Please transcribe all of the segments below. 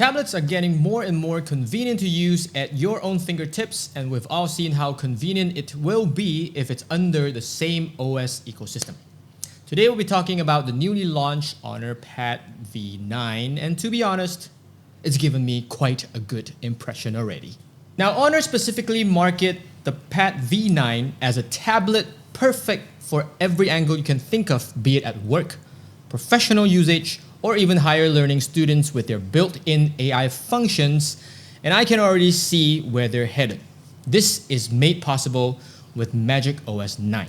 Tablets are getting more and more convenient to use at your own fingertips, and we've all seen how convenient it will be if it's under the same OS ecosystem. Today we'll be talking about the newly launched Honor Pad V9, and to be honest, it's given me quite a good impression already. Now, Honor specifically market the Pad V9 as a tablet perfect for every angle you can think of, be it at work, professional usage, or even higher learning students with their built-in AI functions, and I can already see where they're headed. This is made possible with Magic OS 9.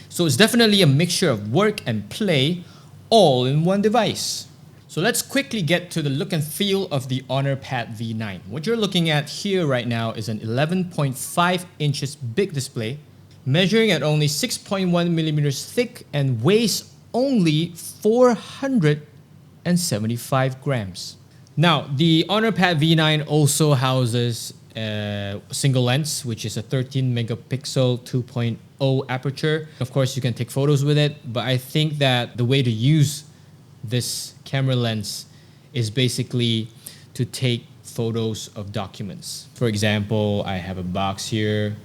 So it's definitely a mixture of work and play all in one device. So let's quickly get to the look and feel of the Honor Pad V9. What you're looking at here right now is an 11.5 inches big display, measuring at only 6.1 millimeters thick and weighs only 475 grams. Now, the Honor Pad V9 also houses a single lens, which is a 13 megapixel 2.0 aperture. Of course, you can take photos with it, but I think that the way to use this camera lens is basically to take photos of documents. For example, I have a box here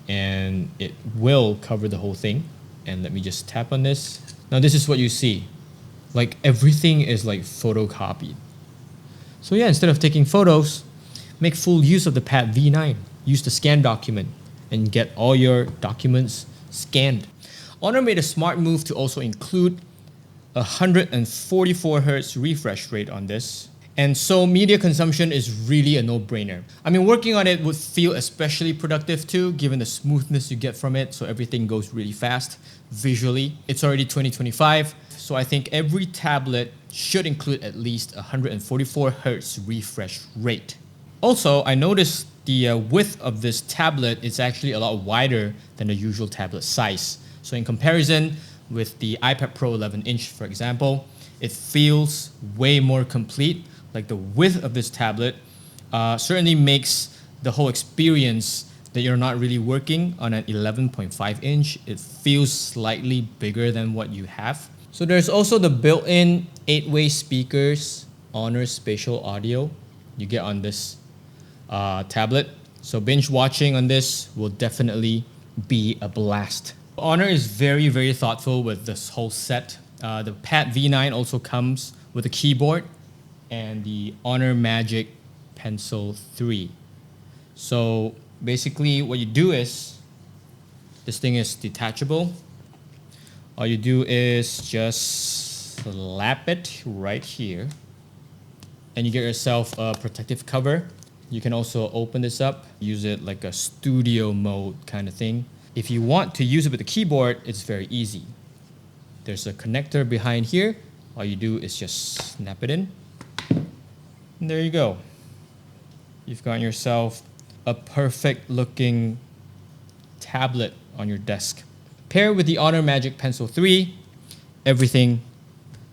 and it will cover the whole thing. And let me just tap on this. Now this is what you see. Like everything is like photocopied. So yeah, instead of taking photos, make full use of the Pad V9. Use the scan document and get all your documents scanned. Honor made a smart move to also include 144 Hz refresh rate on this. And so media consumption is really a no-brainer. I mean, working on it would feel especially productive too, given the smoothness you get from it, so everything goes really fast visually. It's already 2025, so I think every tablet should include at least 144 Hz refresh rate. Also, I noticed the width of this tablet is actually a lot wider than the usual tablet size. So in comparison with the iPad Pro 11-inch, for example, it feels way more complete. Like the width of this tablet certainly makes the whole experience that you're not really working on an 11.5 inch. It feels slightly bigger than what you have. So there's also the built-in 8-way speakers, Honor Spatial Audio you get on this tablet. So binge watching on this will definitely be a blast. Honor is very, very thoughtful with this whole set. The Pad V9 also comes with a keyboard and the Honor Magic Pencil 3. So basically what you do is, this thing is detachable. All you do is just slap it right here and you get yourself a protective cover. You can also open this up, use it like a studio mode kind of thing. If you want to use it with the keyboard, it's very easy. There's a connector behind here. All you do is just snap it in. And there you go. You've got yourself a perfect looking tablet on your desk. Paired with the Honor Magic Pencil 3, everything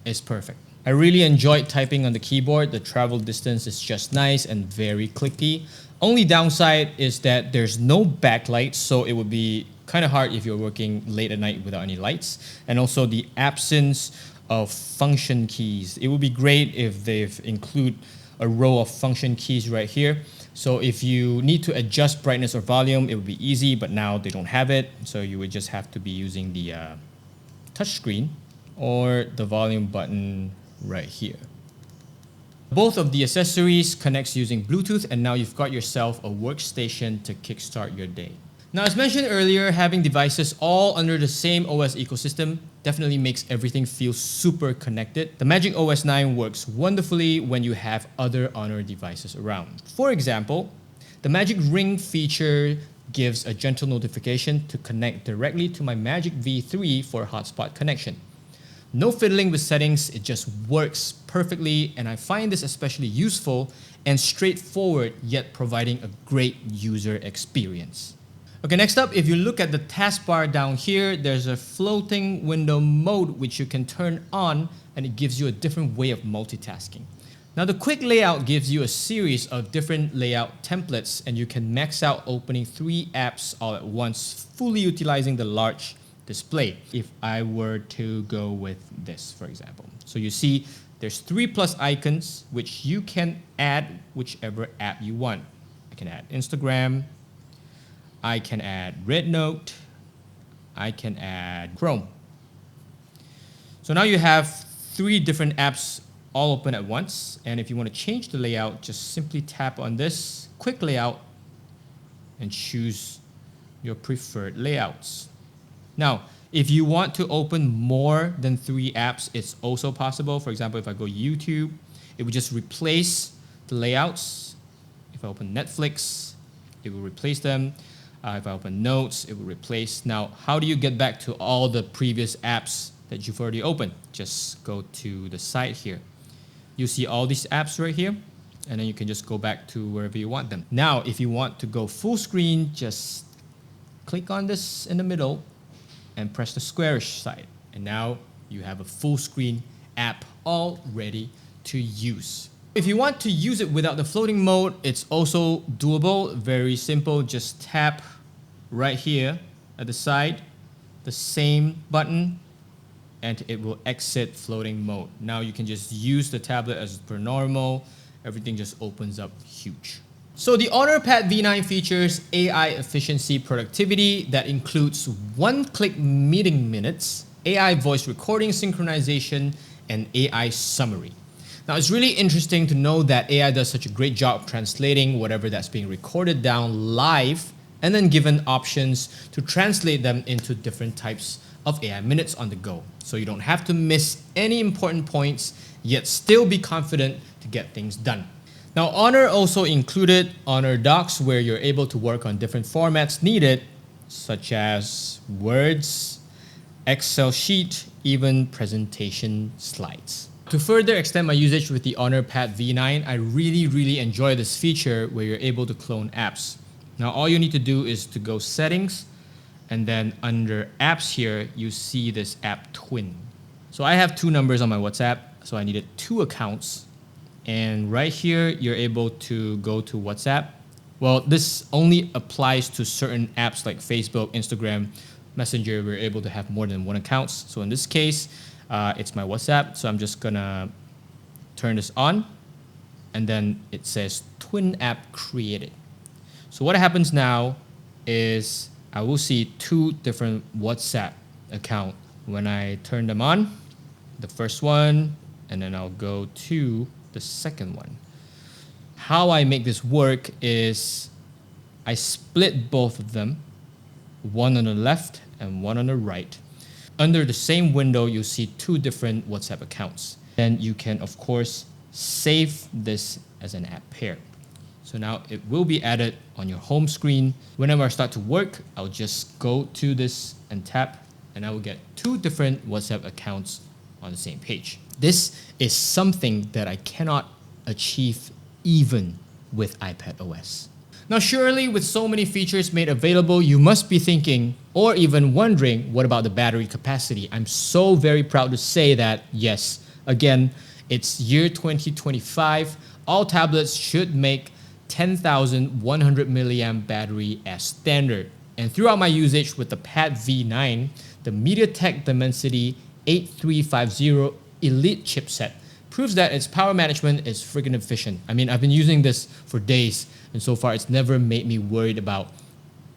is perfect. I really enjoyed typing on the keyboard. The travel distance is just nice and very clicky. Only downside is that there's no backlight, so it would be kind of hard if you're working late at night without any lights. And also the absence of function keys. It would be great if they've include a row of function keys right here. So if you need to adjust brightness or volume, it would be easy, but now they don't have it. So you would just have to be using the touch screen or the volume button right here. Both of the accessories connects using Bluetooth, and now you've got yourself a workstation to kickstart your day. Now, as mentioned earlier, having devices all under the same OS ecosystem definitely makes everything feel super connected. The Magic OS 9 works wonderfully when you have other Honor devices around. For example, the Magic Ring feature gives a gentle notification to connect directly to my Magic V3 for a hotspot connection. No fiddling with settings, it just works perfectly, and I find this especially useful and straightforward, yet providing a great user experience. Okay, next up, if you look at the taskbar down here, there's a floating window mode which you can turn on, and it gives you a different way of multitasking. Now, the quick layout gives you a series of different layout templates, and you can max out opening 3 apps all at once, fully utilizing the large display. If I were to go with this, for example. So you see there's 3 plus icons, which you can add whichever app you want. I can add Instagram, I can add RedNote, I can add Chrome. So now you have 3 different apps all open at once. And if you want to change the layout, just simply tap on this quick layout and choose your preferred layouts. Now, if you want to open more than 3 apps, it's also possible. For example, if I go YouTube, it would just replace the layouts. If I open Netflix, it will replace them. If I open Notes, it will replace. Now, how do you get back to all the previous apps that you've already opened? Just go to the side here. You see all these apps right here, and then you can just go back to wherever you want them. Now, if you want to go full screen, just click on this in the middle and press the squarish side. And now you have a full screen app all ready to use. If you want to use it without the floating mode, it's also doable. Very simple. Just tap right here at the side, the same button, and it will exit floating mode. Now you can just use the tablet as per normal. Everything just opens up huge. So the Honor Pad V9 features AI efficiency productivity that includes one-click meeting minutes, AI voice recording synchronization, and AI summary. Now it's really interesting to know that AI does such a great job of translating whatever that's being recorded down live and then given options to translate them into different types of AI minutes on the go. So you don't have to miss any important points, yet still be confident to get things done. Now, Honor also included Honor Docs, where you're able to work on different formats needed, such as Words, Excel sheet, even presentation slides. To further extend my usage with the Honor Pad V9, I really enjoy this feature where you're able to clone apps. Now, all you need to do is to go Settings, and then under Apps here, you see this app Twin. So I have 2 numbers on my WhatsApp, so I needed 2 accounts. And right here, you're able to go to WhatsApp. Well, this only applies to certain apps like Facebook, Instagram, Messenger. We're able to have more than 1 account. So in this case, it's my WhatsApp. So I'm just gonna turn this on. And then it says Twin app created. So what happens now is I will see 2 different WhatsApp accounts when I turn them on. The first one, and then I'll go to the second one. How I make this work is I split both of them, one on the left and one on the right. Under the same window, you'll see 2 different WhatsApp accounts. Then you can, of course, save this as an app pair. So now it will be added on your home screen. Whenever I start to work, I'll just go to this and tap, and I will get 2 different WhatsApp accounts on the same page. This is something that I cannot achieve even with iPad OS. Now, surely with so many features made available, you must be thinking or even wondering, what about the battery capacity? I'm so very proud to say that, yes, again, it's year 2025. All tablets should make 10,100 milliamp battery as standard. And throughout my usage with the Pad V9, the MediaTek Dimensity 8350 Elite chipset proves that its power management is freaking efficient. I mean, I've been using this for days, and so far it's never made me worried about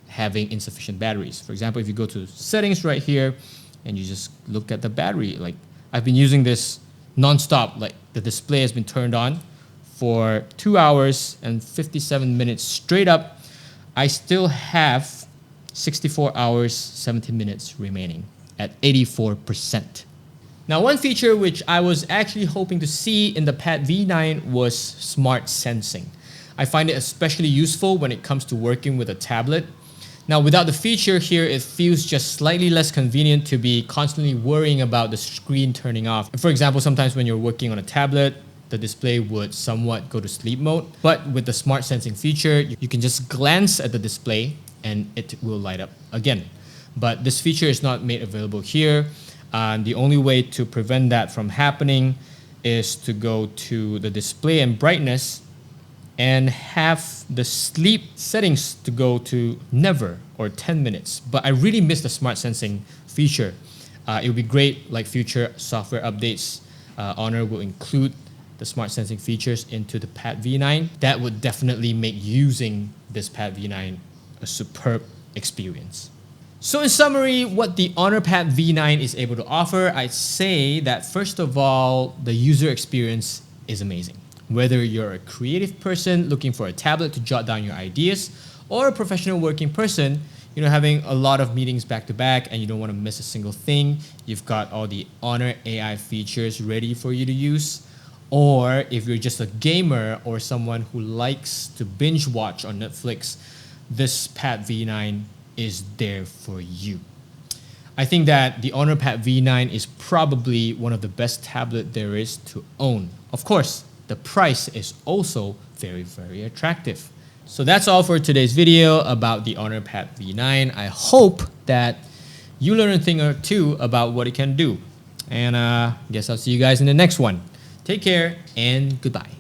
having insufficient batteries. For example, if you go to settings right here and you just look at the battery, like I've been using this non-stop, like the display has been turned on for 2 hours and 57 minutes straight up. I still have 64 hours, 17 minutes remaining at 84%. Now, one feature which I was actually hoping to see in the Pad V9 was smart sensing. I find it especially useful when it comes to working with a tablet. Now, without the feature here, it feels just slightly less convenient to be constantly worrying about the screen turning off. For example, sometimes when you're working on a tablet, the display would somewhat go to sleep mode. But with the smart sensing feature, you can just glance at the display and it will light up again. But this feature is not made available here. The only way to prevent that from happening is to go to the display and brightness and have the sleep settings to go to never or 10 minutes. But I really miss the smart sensing feature. It would be great, like future software updates, Honor will include the smart sensing features into the Pad V9, that would definitely make using this Pad V9 a superb experience. So in summary, what the Honor Pad V9 is able to offer, I'd say that first of all, the user experience is amazing. Whether you're a creative person looking for a tablet to jot down your ideas, or a professional working person, having a lot of meetings back to back and you don't want to miss a single thing, you've got all the Honor AI features ready for you to use. Or if you're just a gamer or someone who likes to binge watch on Netflix, this Pad V9 is there for you. I think that the Honor Pad V9 is probably one of the best tablet there is to own. Of course, the price is also very, very attractive. So that's all for today's video about the Honor Pad V9. I hope that you learn a thing or two about what it can do. And I guess I'll see you guys in the next one. Take care and goodbye.